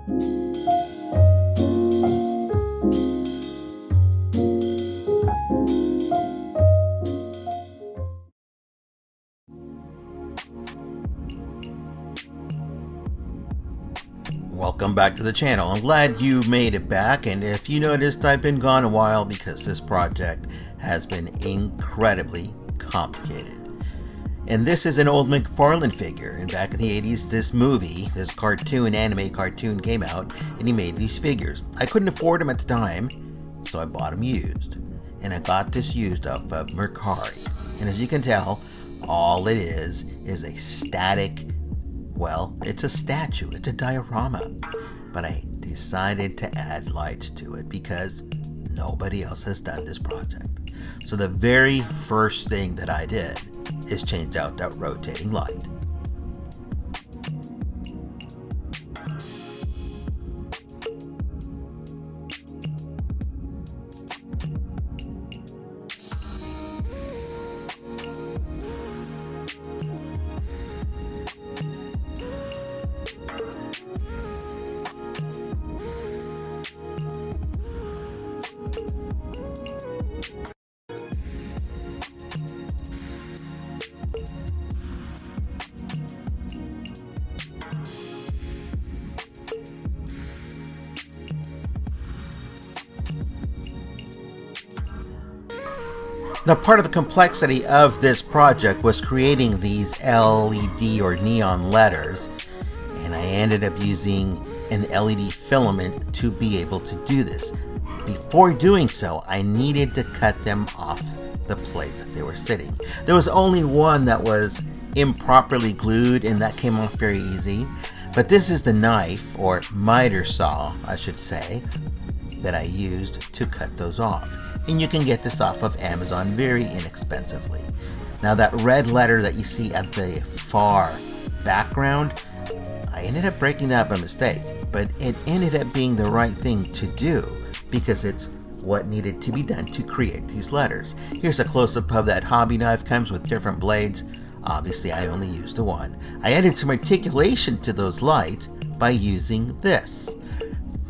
Welcome back to the channel. I'm glad you made it back, and if you noticed, I've been gone a while because this project has been incredibly complicated. And this is an old Mcfarlane figure, and back in the 80s this anime cartoon came out, and he made these figures. I couldn't afford them at the time, so I bought them used. And I got this used off of Mercari. And as you can tell, all it is a static, well, it's a statue, it's a diorama. But I decided to add lights to it because nobody else has done this project. So the very first thing that I did is change out that rotating light. Now, part of the complexity of this project was creating these LED or neon letters, and I ended up using an LED filament to be able to do this. Before doing so, I needed to cut them off the place that they were sitting. There was only one that was improperly glued, and that came off very easy. But this is the knife, or miter saw, I should say, that I used to cut those off. And you can get this off of Amazon very inexpensively. Now, that red letter that you see at the far background, I ended up breaking that by mistake, but it ended up being the right thing to do because it's what needed to be done to create these letters. Here's a close-up of that hobby knife. Comes with different blades. Obviously, I only used the one. I added some articulation to those lights by using this.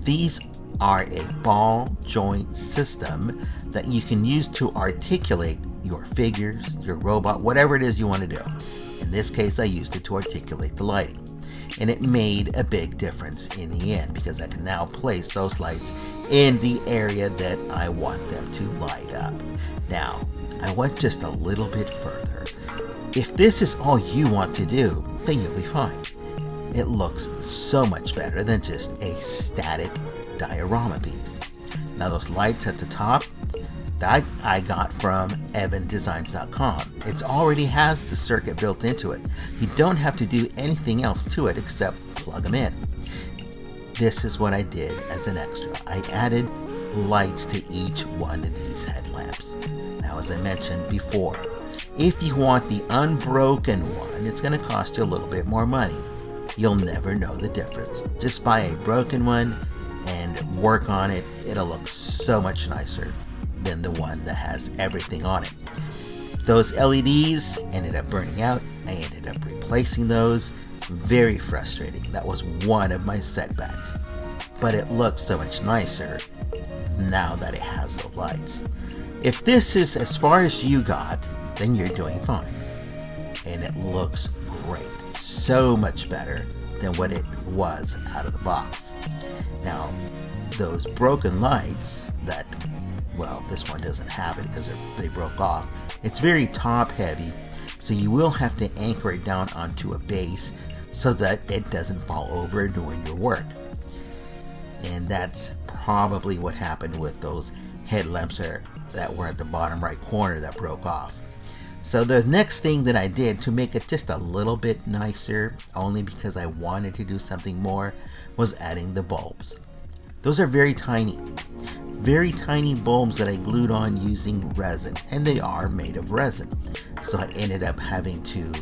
These are a ball joint system that you can use to articulate your figures, your robot, whatever it is you want to do. In this case, I used it to articulate the lighting. And it made a big difference in the end because I can now place those lights in the area that I want them to light up. Now, I went just a little bit further. If this is all you want to do, then you'll be fine. It looks so much better than just a static diorama piece. Now, those lights at the top that I got from evandesigns.com. It already has the circuit built into it. You don't have to do anything else to it except plug them in. This is what I did as an extra. I added lights to each one of these headlamps. Now, as I mentioned before, if you want the unbroken one, it's going to cost you a little bit more money. You'll never know the difference. Just buy a broken one and work on it. It'll look so much nicer than the one that has everything on it. Those LEDs ended up burning out. I ended up replacing those. Very frustrating. That was one of my setbacks. But it looks so much nicer now that it has the lights. If this is as far as you got, then you're doing fine. And it looks great. So much better than what it was out of the box. Now, those broken lights that, well, this one doesn't have it because they broke off. It's very top heavy, so you will have to anchor it down onto a base so that it doesn't fall over during your work. And that's probably what happened with those headlamps that were at the bottom right corner that broke off. So the next thing that I did to make it just a little bit nicer, only because I wanted to do something more, was adding the bulbs. Those are very tiny bulbs that I glued on using resin, and they are made of resin. So I ended up having to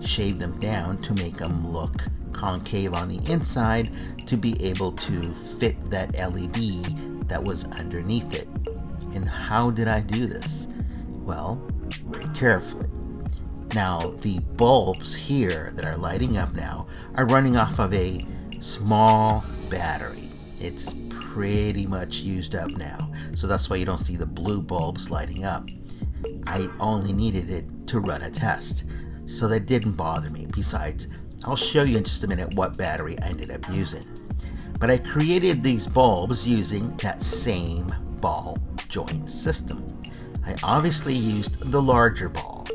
shave them down to make them look concave on the inside to be able to fit that LED that was underneath it. And how did I do this? Well, very carefully. Now, the bulbs here that are lighting up now are running off of a small battery. It's pretty much used up now, so that's why you don't see the blue bulbs lighting up. I only needed it to run a test, so that didn't bother me. Besides, I'll show you in just a minute what battery I ended up using. But I created these bulbs using that same ball joint system. I obviously used the larger ball,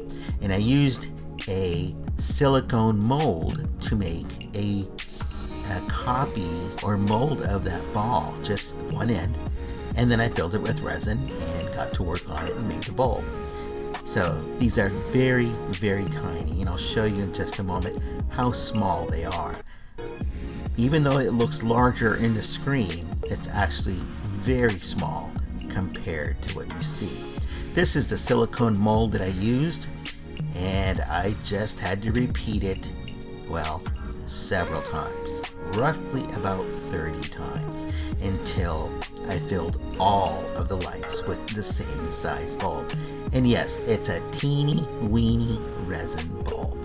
and I used a silicone mold to make a copy or mold of that ball, just one end, and then I filled it with resin and got to work on it and made the bulb. So these are very, very tiny, and I'll show you in just a moment how small they are. Even though it looks larger in the screen, it's actually very small compared to what you see. This is the silicone mold that I used, and I just had to repeat it, well, several times, roughly about 30 times, until I filled all of the lights with the same size bulb. And yes, it's a teeny weeny resin bulb.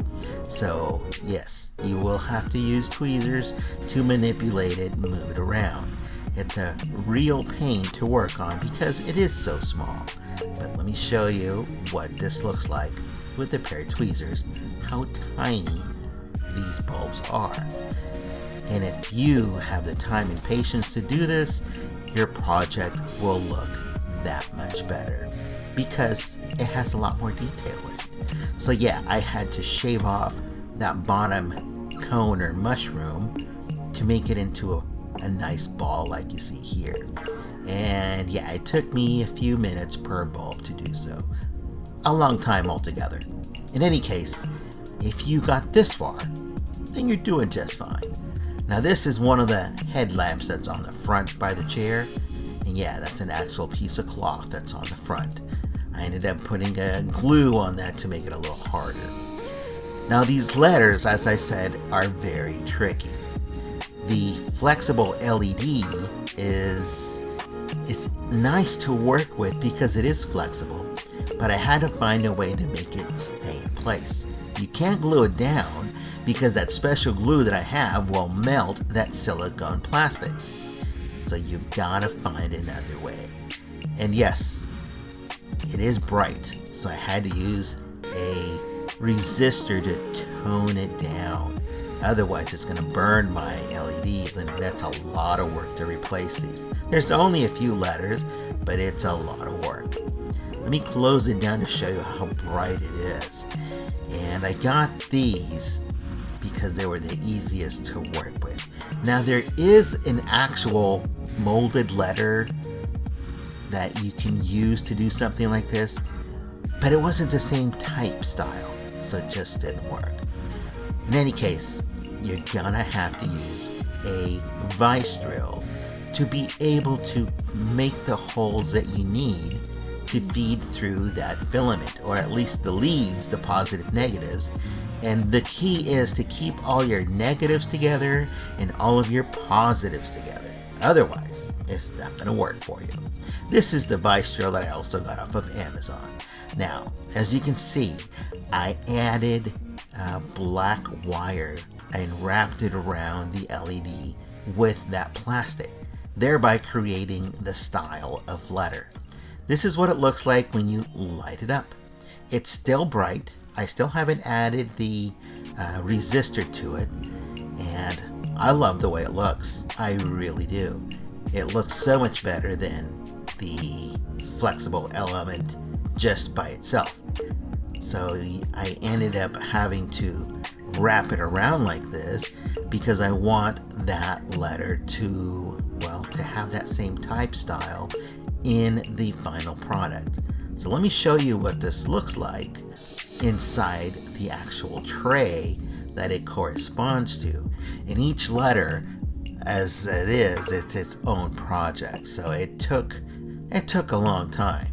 So yes, you will have to use tweezers to manipulate it and move it around. It's a real pain to work on because it is so small. But let me show you what this looks like with a pair of tweezers, how tiny these bulbs are. And if you have the time and patience to do this, your project will look that much better because it has a lot more detail in it. So yeah, I had to shave off that bottom cone or mushroom to make it into a nice ball like you see here. And yeah, it took me a few minutes per bulb to do so. A long time altogether. In any case, if you got this far, then you're doing just fine. Now this is one of the headlamps that's on the front by the chair. And yeah, that's an actual piece of cloth that's on the front. I ended up putting a glue on that to make it a little harder. Now these letters, as I said, are very tricky. The flexible LED is nice to work with because it is flexible, but I had to find a way to make it stay in place. You can't glue it down because that special glue that I have will melt that silicone plastic. So you've got to find another way. And yes, it is bright, so I had to use a resistor to tone it down. Otherwise it's going to burn my LEDs, and that's a lot of work to replace these. There's only a few letters, but it's a lot of work. Let me close it down to show you how bright it is. And I got these because they were the easiest to work with. Now there is an actual molded letter that you can use to do something like this, but it wasn't the same type style, so it just didn't work. In any case, you're gonna have to use a vice drill to be able to make the holes that you need to feed through that filament, or at least the leads, the positive negatives. And the key is to keep all your negatives together and all of your positives together. Otherwise, it's not going to work for you. This is the vice drill that I also got off of Amazon. Now, as you can see, I added black wire and wrapped it around the LED with that plastic, thereby creating the style of letter. This is what it looks like when you light it up. It's still bright. I still haven't added the resistor to it, and I love the way it looks. I really do. It looks so much better than the flexible element just by itself. So I ended up having to wrap it around like this because I want that letter to, well, to have that same type style in the final product. So let me show you what this looks like inside the actual tray that it corresponds to. And each letter, as it is, it's its own project. So it took a long time.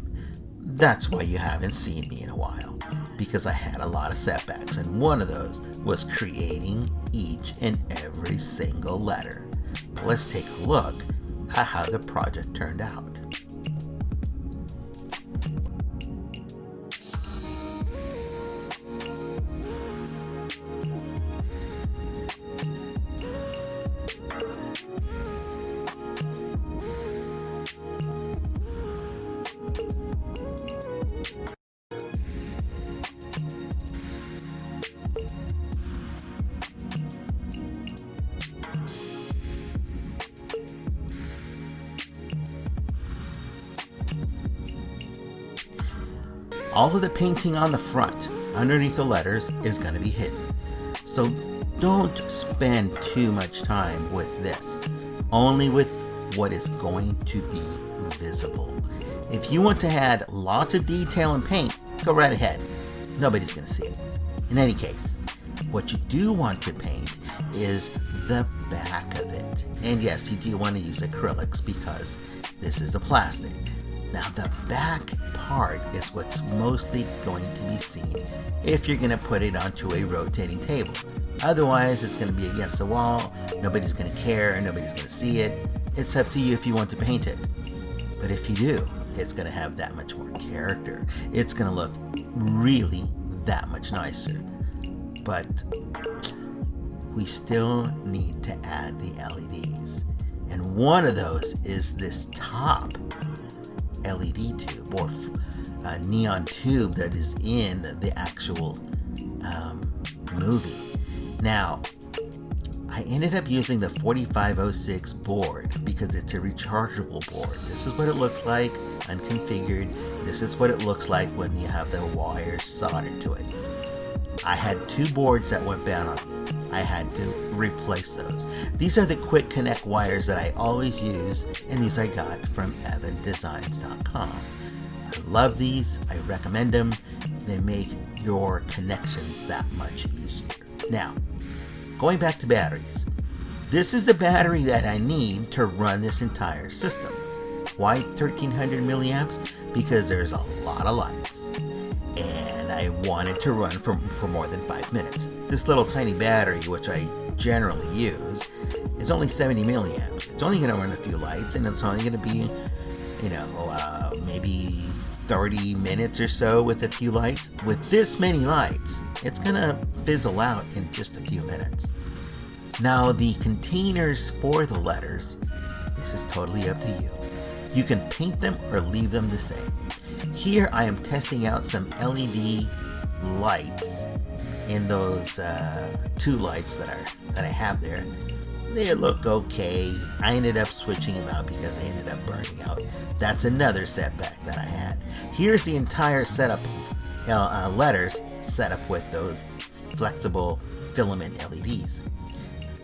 That's why you haven't seen me in a while, because I had a lot of setbacks, and one of those was creating each and every single letter. But let's take a look at how the project turned out. all of the painting on the front, underneath the letters, is going to be hidden. So don't spend too much time with this, only with what is going to be visible. If you want to add lots of detail and paint, go right ahead. Nobody's going to see it. In any case, what you do want to paint is the back of it. And yes, you do want to use acrylics because this is a plastic. Now the back part is what's mostly going to be seen if you're going to put it onto a rotating table. Otherwise, it's going to be against the wall, nobody's going to care, nobody's going to see it. It's up to you if you want to paint it. But if you do, it's going to have that much more character. It's going to look really that much nicer. But we still need to add the LEDs. And one of those is this top LED tube or neon tube that is in the actual movie. Now, I ended up using the 4506 board because it's a rechargeable board. This is what it looks like unconfigured. This is what it looks like when you have the wires soldered to it. I had two boards that went bad on me. I had to replace those. These are the quick connect wires that I always use, and these I got from evandesigns.com. I love these. I recommend them. They make your connections that much easier. Now, going back to batteries. This is the battery that I need to run this entire system. Why 1300 milliamps? Because there's a lot of lights. And I want it to run for more than 5 minutes. This little tiny battery, which I generally use, is only 70 milliamps. It's only going to run a few lights, and it's only going to be, maybe 30 minutes or so with a few lights. With this many lights, it's going to fizzle out in just a few minutes. Now, the containers for the letters, this is totally up to you. You can paint them or leave them the same. Here I am testing out some LED lights in those two lights that I have there. They look okay. I ended up switching them out because they ended up burning out. That's another setback that I had. Here's the entire setup of letters set up with those flexible filament LEDs.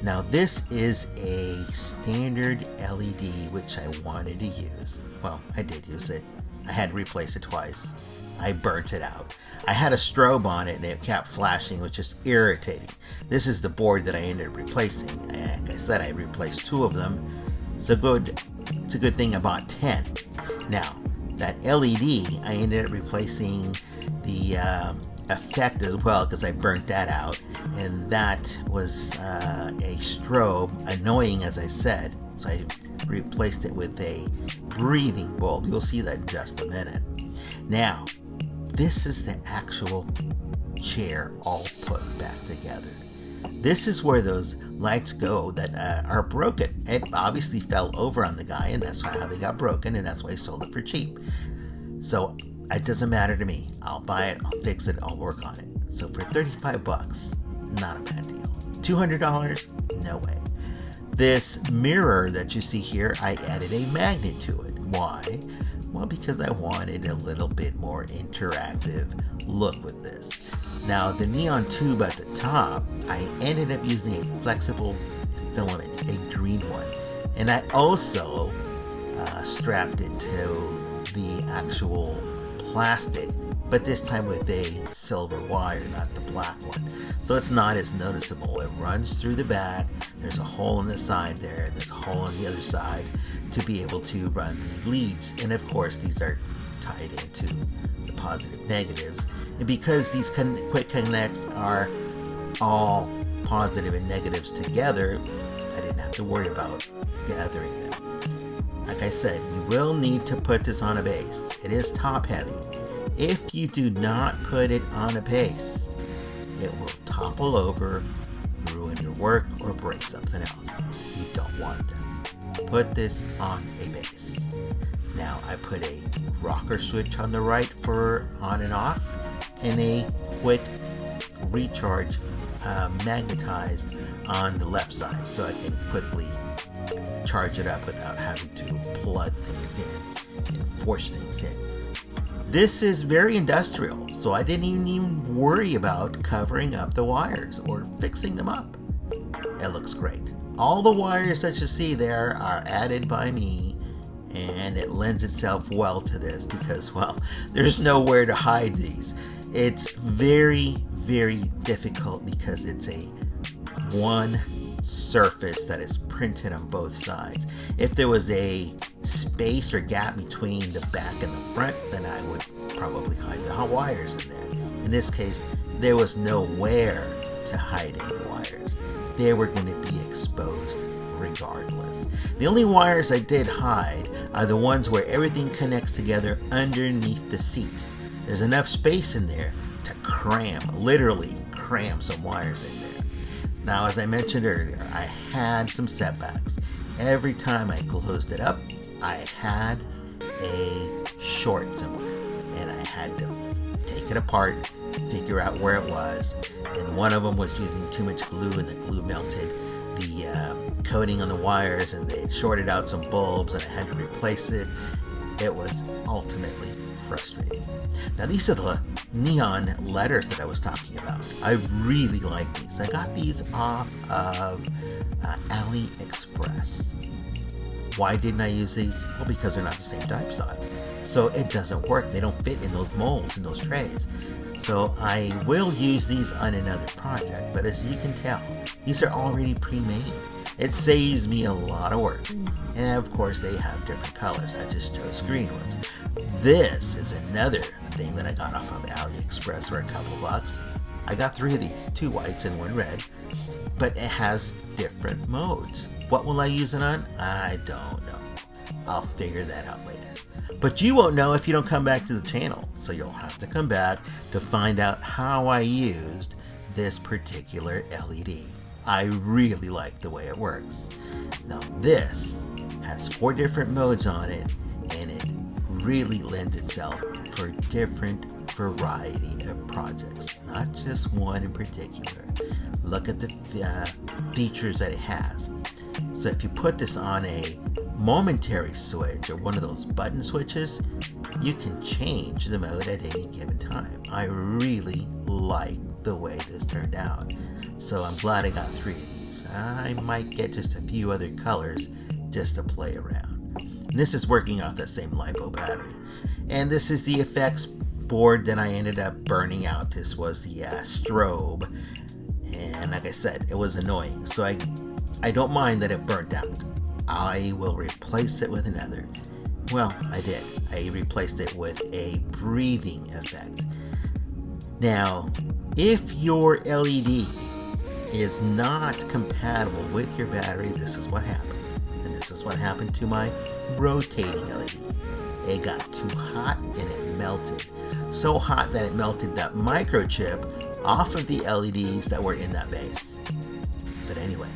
Now this is a standard LED which I wanted to use. Well, I did use it. I had to replace it twice. I burnt it out. I had a strobe on it and it kept flashing, which is irritating. This is the board that I ended up replacing. Like I said, I replaced two of them. It's a good thing I bought 10. Now, that LED, I ended up replacing the effect as well because I burnt that out. And that was a strobe, annoying as I said. So I replaced it with a breathing bulb. You'll see that in just a minute. Now, this is the actual chair all put back together. This is where those lights go that are broken. It obviously fell over on the guy, and that's how they got broken, and that's why I sold it for cheap. So it doesn't matter to me. I'll buy it, I'll fix it, I'll work on it. So for $35, not a bad deal. $200? No way. This mirror that you see here, I added a magnet to it. Why? Well, because I wanted a little bit more interactive look with this. Now, the neon tube at the top, I ended up using a flexible filament, a green one. And I also strapped it to the actual plastic, but this time with a silver wire, not the black one. So it's not as noticeable. It runs through the back. There's a hole in the side there. There's a hole on the other side to be able to run the leads. And of course, these are tied into the positive negatives. And because these quick connects are all positive and negatives together, I didn't have to worry about gathering them. Like I said, you will need to put this on a base. It is top heavy. If you do not put it on a base, it will topple over, ruin your work, or break something else. You don't want that. Put this on a base. Now I put a rocker switch on the right for on and off, and a quick recharge magnetized on the left side, so I can quickly charge it up without having to plug things in and force things in. This is very industrial, so I didn't even worry about covering up the wires or fixing them up. It looks great. All the wires that you see there are added by me, and it lends itself well to this because, well, there's nowhere to hide these. It's very, very difficult because it's a one surface that is printed on both sides. If there was a space or gap between the back and the front, then I would probably hide the hot wires in there. In this case, there was nowhere to hide any wires. They were going to be exposed regardless. The only wires I did hide are the ones where everything connects together underneath the seat. There's enough space in there to cram, literally cram some wires in there. Now, as I mentioned earlier, I had some setbacks. Every time I closed it up, I had a short somewhere, and I had to take it apart, figure out where it was, and one of them was using too much glue, and the glue melted the coating on the wires, and they shorted out some bulbs, and I had to replace it. It was ultimately frustrating. Now, these are the neon letters that I was talking about. I really like these. I got these off of AliExpress. Why didn't I use these? Well, because they're not the same type size. So it doesn't work. They don't fit in those molds, in those trays. So I will use these on another project, but as you can tell, these are already pre-made. It saves me a lot of work. And of course, they have different colors. I just chose green ones. This is another thing that I got off of AliExpress for a couple bucks. I got 3 of these, 2 whites and 1 red, but it has different modes. What will I use it on? I don't know. I'll figure that out later. But you won't know if you don't come back to the channel, so you'll have to come back to find out how I used this particular LED. I really like the way it works. Now this has 4 different modes on it, and it really lends itself for different variety of projects, not just one in particular. Look at the features that it has. So if you put this on a momentary switch or one of those button switches, you can change the mode at any given time. I really like the way this turned out. So I'm glad I got 3 of these. I might get just a few other colors just to play around. And this is working off that same LiPo battery. And this is the effects board that I ended up burning out. This was the strobe. And like I said, it was annoying. So I don't mind that it burnt out. I will replace it with another. Well, I did. I replaced it with a breathing effect. Now, if your LED is not compatible with your battery, this is what happens. And this is what happened to my rotating LED. It got too hot and it melted. So hot that it melted that microchip off of the LEDs that were in that base. But anyway,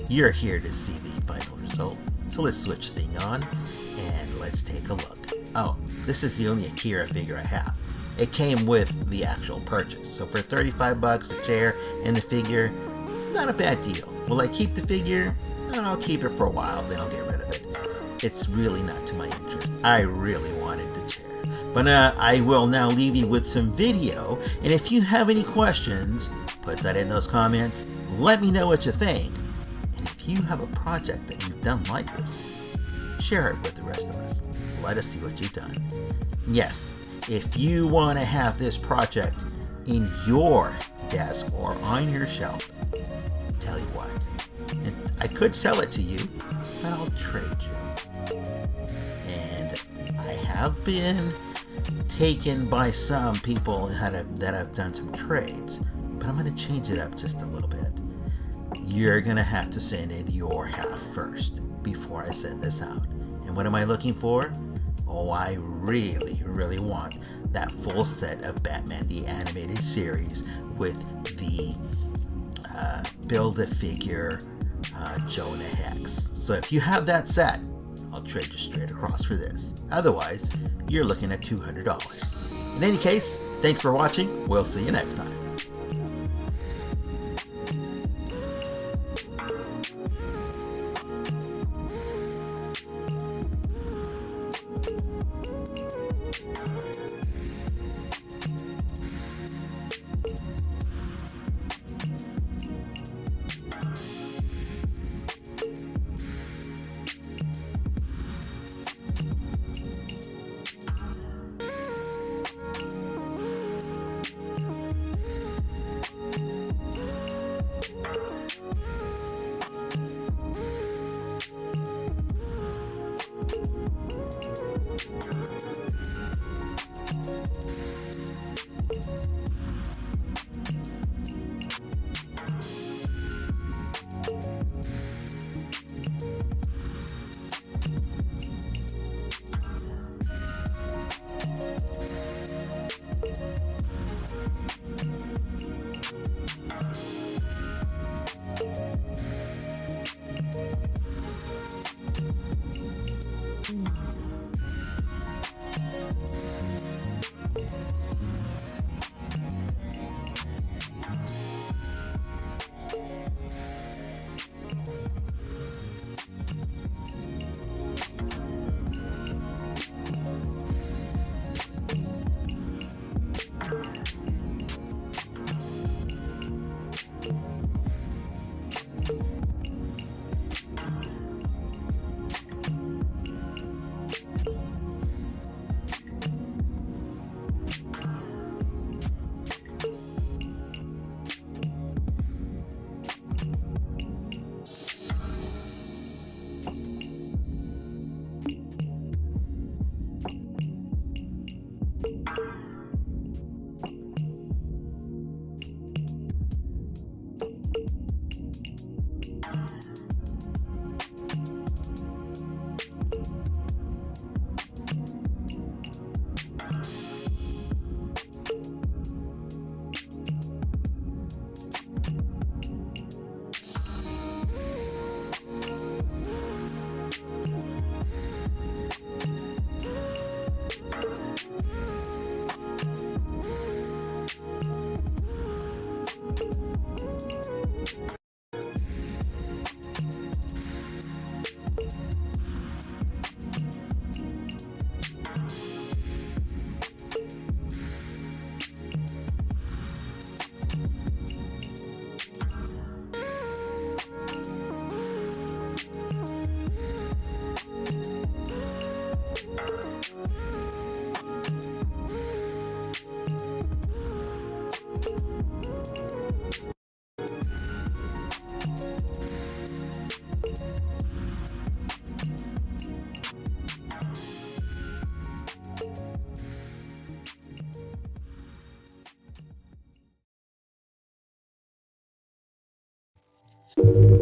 you're here to see the final result. So let's switch things on and let's take a look. Oh, this is the only Akira figure I have. It came with the actual purchase. So for 35 bucks, a chair and the figure, not a bad deal. Will I keep the figure? I'll keep it for a while, then I'll get rid of it. It's really not to my interest. I really wanted the chair. But I will now leave you with some video. And if you have any questions, put that in those comments. Let me know what you think. And if you have a project that you've done like this, share it with the rest of us. Let us see what you've done. Yes, if you want to have this project in your desk or on your shelf, tell you what, and I could sell it to you, but I'll trade you. And I have been taken by some people that have done some trades, but I'm going to change it up just a little bit. You're going to have to send in your half first before I send this out. And what am I looking for? Oh, I really, really want that full set of Batman the Animated Series with the Build-A-Figure Jonah Hex. So if you have that set, I'll trade you straight across for this. Otherwise, you're looking at $200. In any case, thanks for watching. We'll see you next time. it.